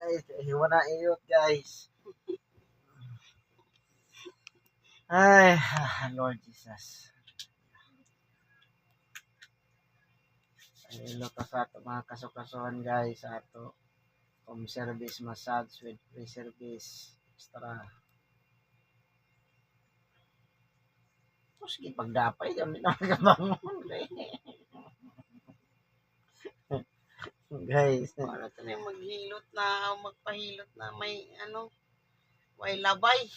Ay, hiwa na iyot, guys. Ay, Lord Jesus. Ay, ilo ka sa ato mga kasukasuhan, guys. Sa ato home service massage with free service. Extra. Tapos, pagdapay, kami nakakabangon. Guys. Ano ito na maghilot na, magpahilot na may may labay.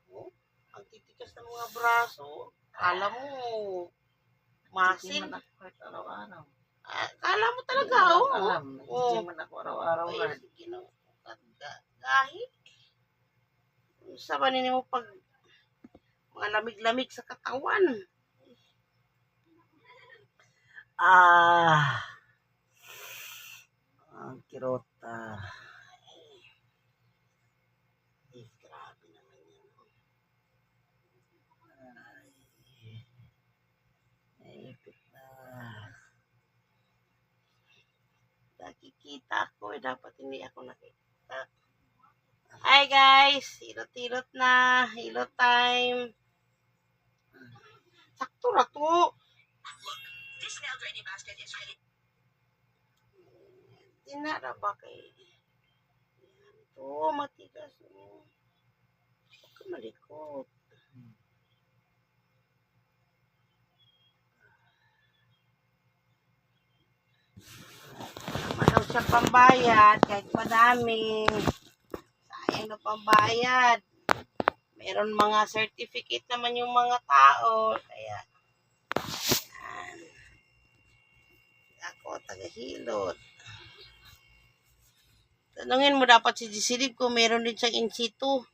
Oh, ang titikas ng mga braso. Kala mo, masin. Hindi man ako kahit araw-araw. Kala mo talaga, Alam, hindi man ako araw-araw na. Ay, gahit. Sa ba mo pag mga lamig-lamig sa katawan? Ang kirota. Grabe naman yan. Naipit na. Nakikita ako dapat hindi ako nakikita. Hi guys, hilot-hilot na, hilot time. Sakto na to. This now drainy basket is ready. Tinara ba kay? Ito, matigas. Huwag ka malikot. Madaw siya pambayad kahit madaming. Sayang na pambayad. Meron mga certificate naman yung mga tao. Kaya, yan. Ako, taga-hilot. Tanungin mo dapat si Gisilib kung meron din siyang in situ.